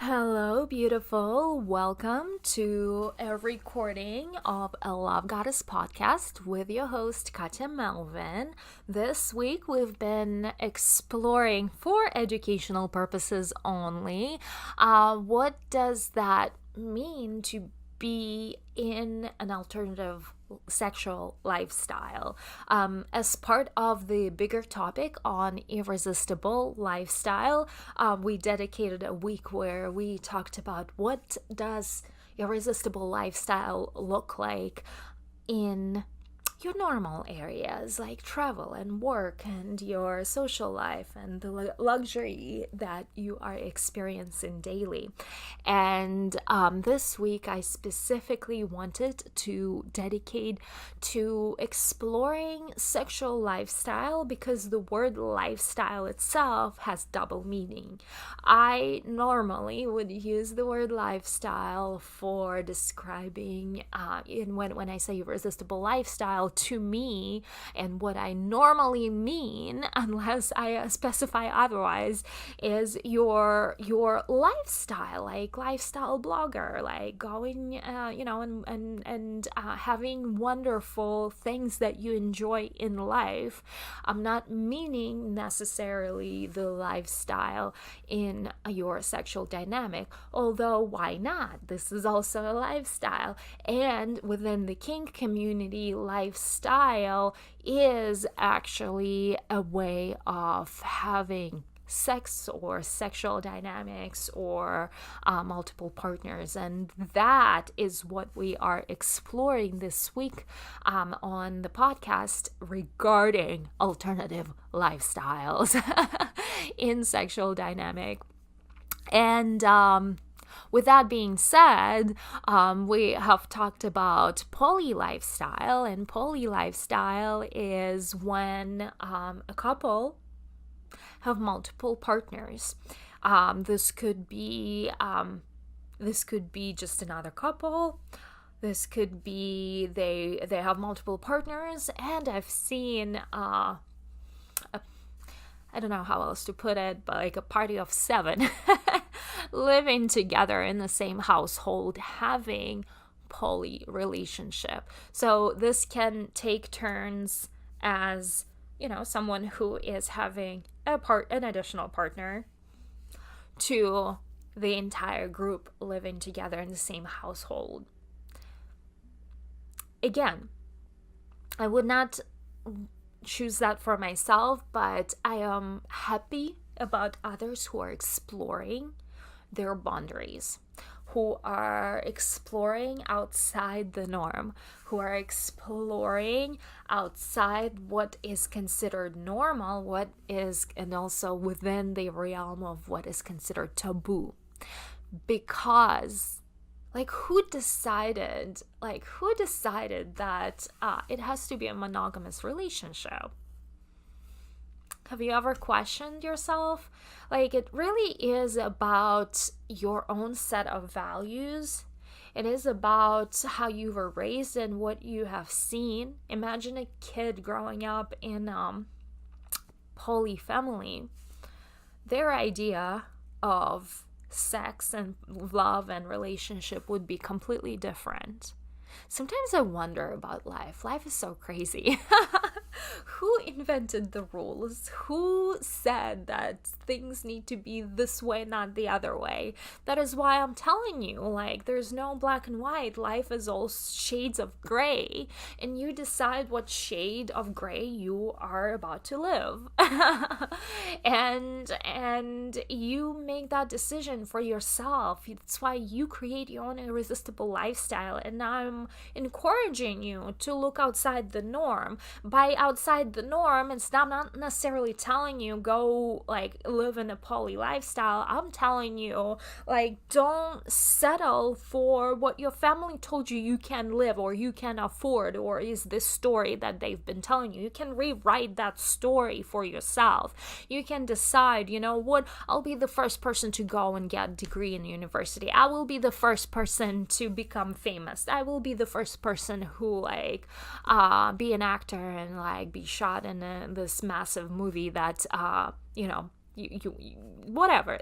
Hello, beautiful. Welcome to a recording of a Lovegodesss podcast with your host, Katya Melvin. This week, we've been exploring, for educational purposes only, what does that mean to be in an alternative sexual lifestyle. As part of the bigger topic on irresistible lifestyle, we dedicated a week where we talked about what does irresistible lifestyle look like in your normal areas like travel and work and your social life and the luxury that you are experiencing daily. And this week I specifically wanted to dedicate to exploring sexual lifestyle because the word lifestyle itself has double meaning. I normally would use the word lifestyle for describing when I say irresistible lifestyle to me, and what I normally mean, unless I specify otherwise, is your lifestyle, like lifestyle blogger, like going and having wonderful things that you enjoy in life. I'm not meaning necessarily the lifestyle in your sexual dynamic, although why not? This is also a lifestyle. And within the kink community, lifestyle is actually a way of having sex or sexual dynamics or multiple partners, and that is what we are exploring this week on the podcast regarding alternative lifestyles in sexual dynamic. And with that being said, we have talked about poly lifestyle, and poly lifestyle is when a couple have multiple partners. This could be just another couple. This could be they have multiple partners, and I've seen I don't know how else to put it, but like a party of 7 living together in the same household, having poly relationship. So this can take turns as, someone who is having an additional partner, to the entire group living together in the same household. Again, I would not choose that for myself, but I am happy about others who are exploring their boundaries, who are exploring outside the norm, who are exploring outside what is considered normal, and also within the realm of what is considered taboo. Because who decided that it has to be a monogamous relationship? Have you ever questioned yourself? It really is about your own set of values. It is about how you were raised and what you have seen. Imagine a kid growing up in poly family. Their idea of sex and love and relationship would be completely different. Sometimes I wonder about life. Life is so crazy. Who invented the rules? Who said that things need to be this way, not the other way? That is why I'm telling you, there's no black and white. Life is all shades of gray, and you decide what shade of gray you are about to live. and you make that decision for yourself. That's why you create your own irresistible lifestyle, and I'm encouraging you to look outside the norm. By outside the norm, it's not necessarily telling you go live in a poly lifestyle. I'm telling you don't settle for what your family told you can live or you can afford, or is this story that they've been telling you. You can rewrite that story for yourself. You can decide, what, I'll be the first person to go and get a degree in university. I will be the first person to become famous. I will be the first person who be an actor and be shot in this massive movie that whatever.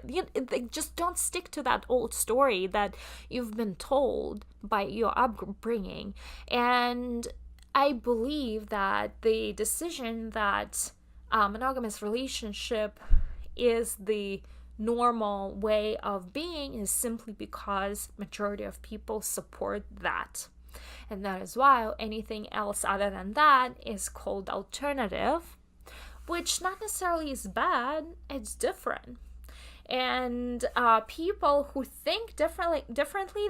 Just don't stick to that old story that you've been told by your upbringing. And I believe that the decision that monogamous relationship is the normal way of being is simply because majority of people support that. And that is why anything else other than that is called alternative, which not necessarily is bad, it's different. And people who think differently,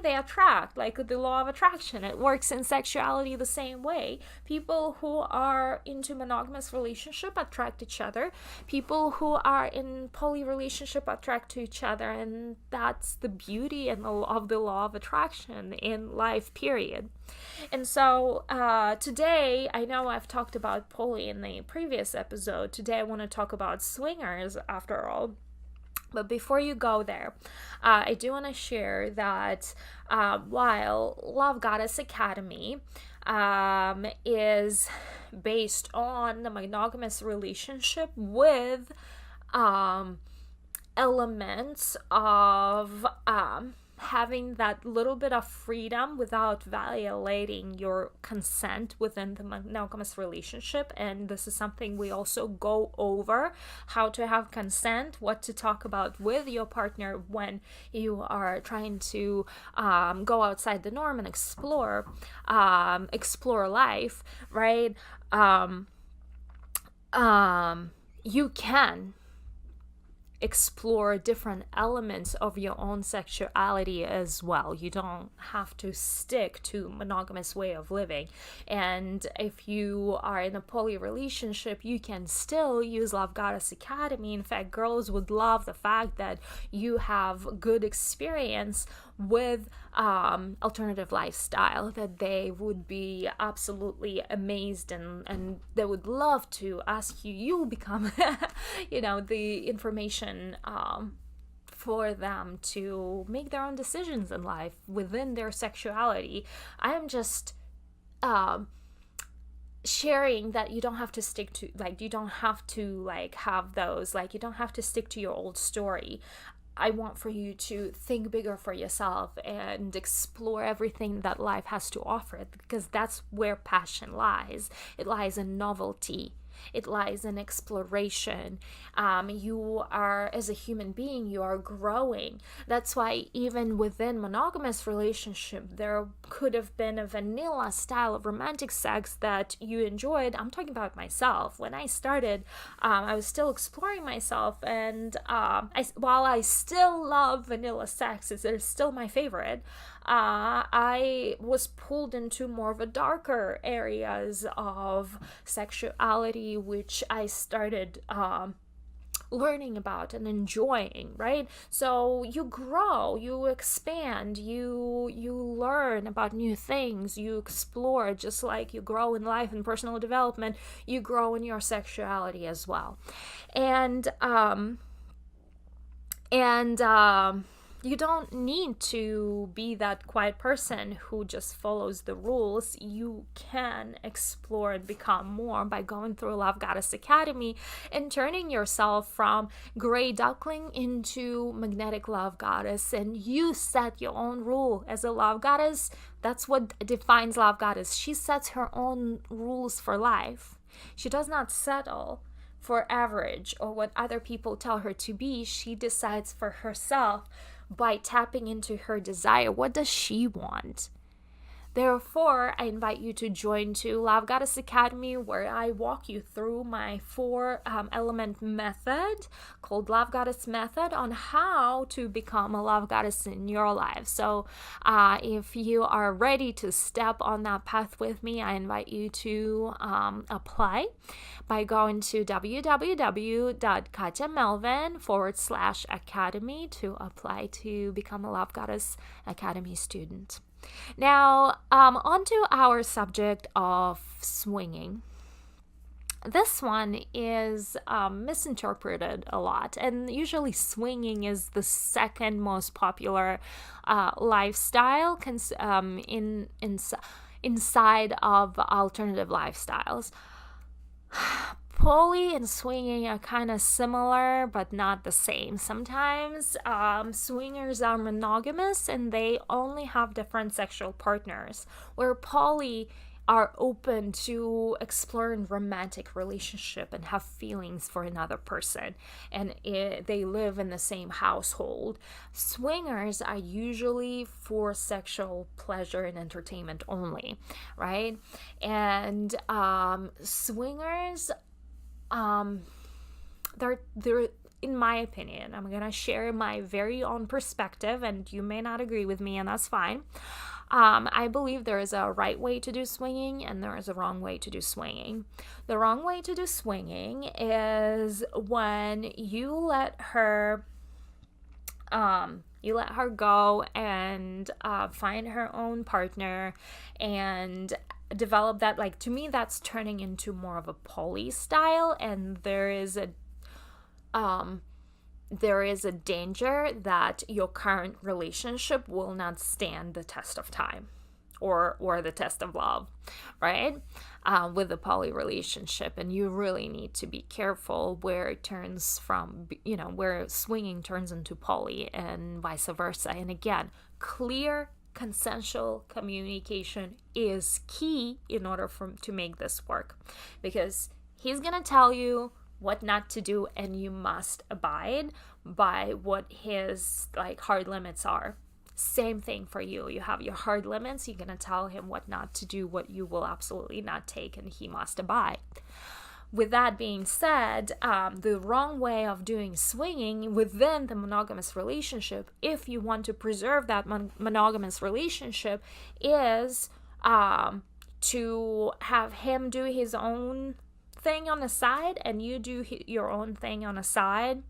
they attract, like the law of attraction. It works in sexuality the same way. People who are into monogamous relationship attract each other. People who are in poly relationship attract to each other, and that's the beauty of the law of attraction in life, period. And so today, I know I've talked about poly in the previous episode. Today I want to talk about swingers, after all. But before you go there, I do want to share that while Lovegodesss Academy is based on the monogamous relationship with elements of having that little bit of freedom without violating your consent within the monogamous relationship. And this is something we also go over, how to have consent, what to talk about with your partner when you are trying to go outside the norm and explore life, right? You can explore different elements of your own sexuality as well. You don't have to stick to monogamous way of living. And if you are in a poly relationship, you can still use Lovegodesss Academy. In fact, girls would love the fact that you have good experience with alternative lifestyle, that they would be absolutely amazed and they would love to ask you. You will become the information for them to make their own decisions in life within their sexuality. I am just sharing that you don't have to stick to, you don't have to have those, you don't have to stick to your old story. I want for you to think bigger for yourself and explore everything that life has to offer, because that's where passion lies. It lies in novelty. It lies in exploration. You are, as a human being, you are growing. That's why even within monogamous relationship, there could have been a vanilla style of romantic sex that you enjoyed. I'm talking about myself. When I started, I was still exploring myself, and while I still love vanilla sex, it's still my favorite. I was pulled into more of a darker areas of sexuality, which I started learning about and enjoying, right? So you grow, you expand, you learn about new things, you explore. Just like you grow in life and personal development, you grow in your sexuality as well. And you don't need to be that quiet person who just follows the rules. You can explore and become more by going through Lovegodesss Academy and turning yourself from gray duckling into magnetic love goddess. And you set your own rule as a love goddess. That's what defines Lovegodesss. She sets her own rules for life. She does not settle for average or what other people tell her to be. She decides for herself by tapping into her desire. What does she want? Therefore, I invite you to join to Lovegodesss Academy, where I walk you through my 4-element method called Lovegodesss Method on how to become a love goddess in your life. So if you are ready to step on that path with me, I invite you to apply by going to www.katyamelvin.com/academy to apply to become a Lovegodesss Academy student. Now, on to our subject of swinging. This one is misinterpreted a lot, and usually swinging is the second most popular lifestyle inside of alternative lifestyles. poly and swinging are kind of similar, but not the same. Sometimes swingers are monogamous and they only have different sexual partners, where poly are open to exploring romantic relationship and have feelings for another person, and they live in the same household. Swingers are usually for sexual pleasure and entertainment only, right? And swingers, they're in my opinion, I'm gonna share my very own perspective, and you may not agree with me, and that's fine. I believe there is a right way to do swinging and there is a wrong way to do swinging. The wrong way to do swinging is when you let her go and find her own partner and develop that. Like, to me, that's turning into more of a poly style, and there is a danger that your current relationship will not stand the test of time or the test of love, right? With the poly relationship. And you really need to be careful where it turns from, where swinging turns into poly and vice versa. And again, clear consensual communication is key in order to make this work, because he's gonna tell you what not to do, and you must abide by what his hard limits are. Same thing for you. You have your hard limits. You're gonna tell him what not to do, what you will absolutely not take, and he must abide. With that being said, the wrong way of doing swinging within the monogamous relationship, if you want to preserve that monogamous relationship, is to have him do his own thing on the side and you do your own thing on the side.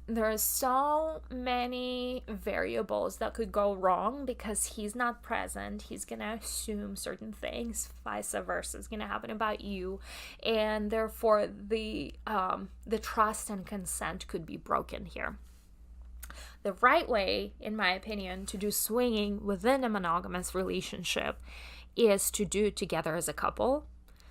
There are so many variables that could go wrong because he's not present. He's gonna assume certain things, vice versa is gonna happen about you, and therefore the trust and consent could be broken here. The right way, in my opinion, to do swinging within a monogamous relationship is to do together as a couple.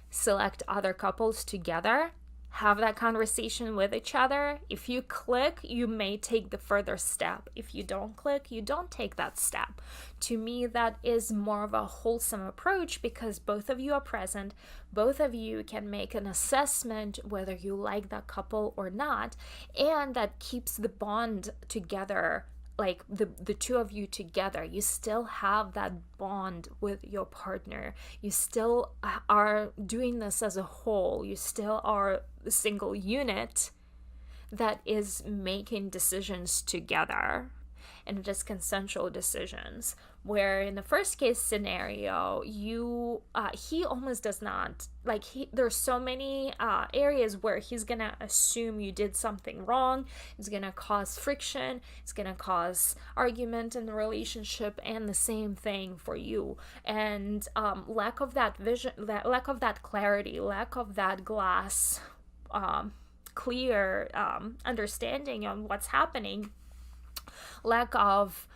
Select other couples together, have that conversation with each other. If you click, you may take the further step. If you don't click, you don't take that step. To me, that is more of a wholesome approach, because both of you are present. Both of you can make an assessment whether you like that couple or not, and that keeps the bond together. Like the two of you together, you still have that bond with your partner. You still are doing this as a whole. You still are a single unit that is making decisions together, and it is consensual decisions. Where in the first case scenario, he almost does not, there's so many areas where he's gonna assume you did something wrong. It's gonna cause friction. It's gonna cause argument in the relationship, and the same thing for you. And lack of that vision, lack of that clarity, lack of that glass clear understanding on what's happening, lack of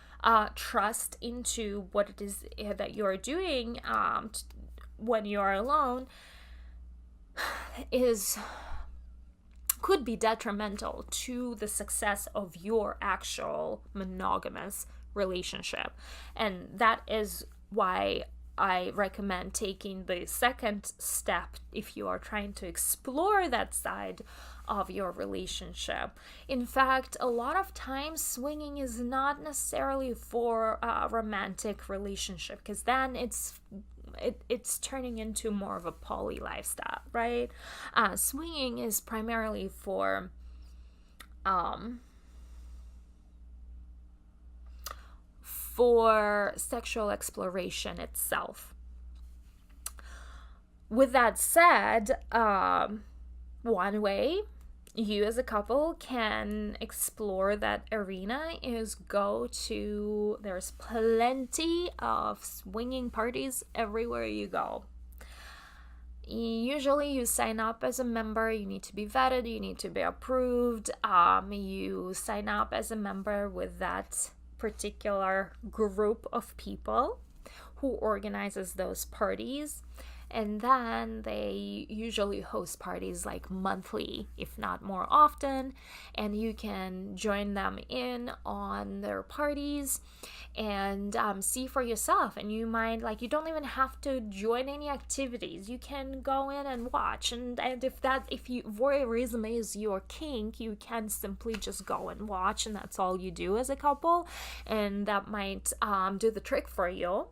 trust into what it is that you're doing when you're alone could be detrimental to the success of your actual monogamous relationship. And that is why I recommend taking the second step if you are trying to explore that side of your relationship. In fact, a lot of times swinging is not necessarily for a romantic relationship, because then it's turning into more of a poly lifestyle, right? Swinging is primarily for sexual exploration itself. With that said, one way you as a couple can explore that arena is there's plenty of swinging parties everywhere you go. Usually you sign up as a member. You need to be vetted, you need to be approved. You sign up as a member with that particular group of people who organizes those parties, And then they usually host parties like monthly, if not more often, and you can join them in on their parties and see for yourself. And you might, like, you don't even have to join any activities. You can go in and watch, and if voyeurism is your kink, you can simply just go and watch, and that's all you do as a couple, and that might do the trick for you.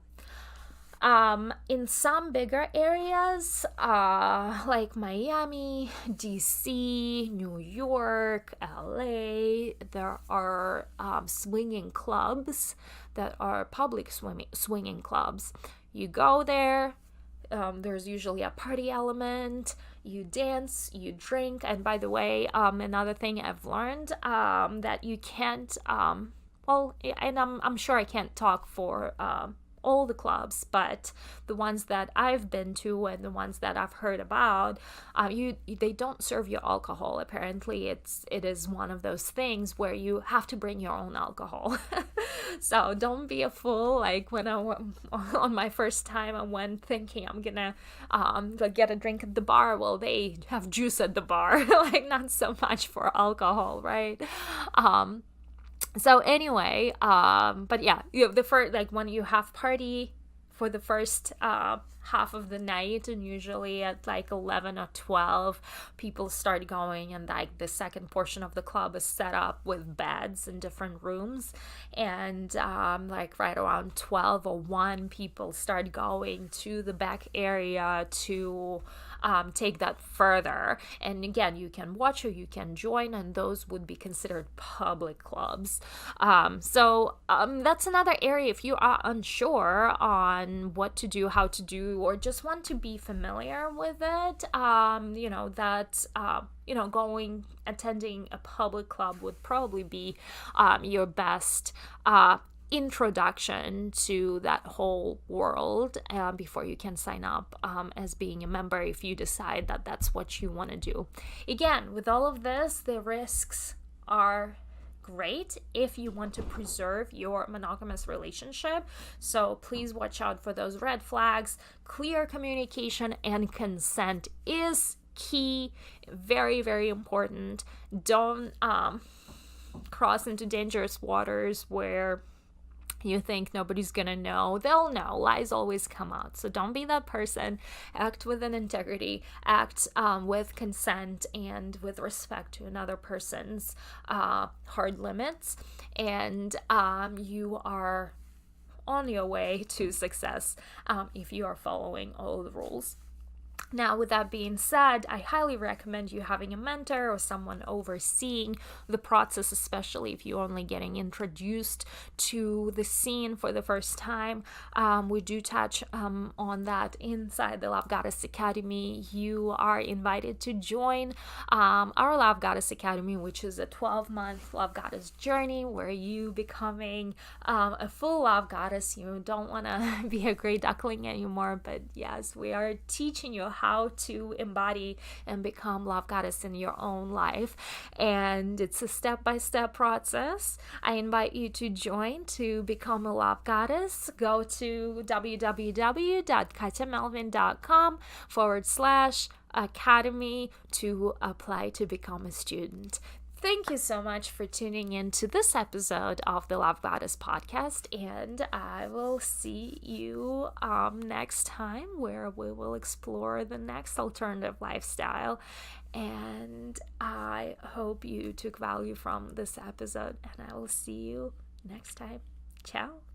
In some bigger areas, like Miami, DC, New York, LA, there are swinging clubs that are public swinging clubs. You go there, there's usually a party element, you dance, you drink, and by the way, another thing I've learned, that you can't, and I'm sure I can't talk for all the clubs, but the ones that I've been to and the ones that I've heard about, they don't serve you alcohol. Apparently, it is one of those things where you have to bring your own alcohol. So don't be a fool. Like when on my first time, I went thinking I'm gonna get a drink at the bar. Well, they have juice at the bar, like not so much for alcohol, right? So anyway, but yeah, you have the first, like when you have party for the first half of the night, and usually at like 11 or 12, people start going, and like the second portion of the club is set up with beds in different rooms, and like right around 12 or 1, people start going to the back area to take that further. And again, you can watch or you can join, and those would be considered public clubs. So that's another area. If you are unsure on what to do, how to do, or just want to be familiar with it, attending a public club would probably be your best introduction to that whole world before you can sign up as being a member, if you decide that that's what you want to do. Again, with all of this, the risks are great if you want to preserve your monogamous relationship. So please watch out for those red flags. Clear communication and consent is key. Very, very important. Don't cross into dangerous waters where you think nobody's gonna know. They'll know. Lies always come out. So don't be that person. Act with an integrity. Act with consent and with respect to another person's hard limits. And you are on your way to success if you are following all the rules. Now, with that being said, I highly recommend you having a mentor or someone overseeing the process, especially if you're only getting introduced to the scene for the first time. We do touch on that inside the Lovegodesss Academy. You are invited to join our Lovegodesss Academy, which is a 12-month Love Goddess journey where you becoming a full Love Goddess. You don't want to be a gray duckling anymore, but yes, we are teaching you how to embody and become Love Goddess in your own life, and it's a step-by-step process. I invite you to join to become a Love Goddess. Go to www.katyamelvin.com/academy to apply to become a student. Thank you so much for tuning in to this episode of the Lovegodesss podcast, and I will see you next time, where we will explore the next alternative lifestyle. And I hope you took value from this episode, and I will see you next time. Ciao.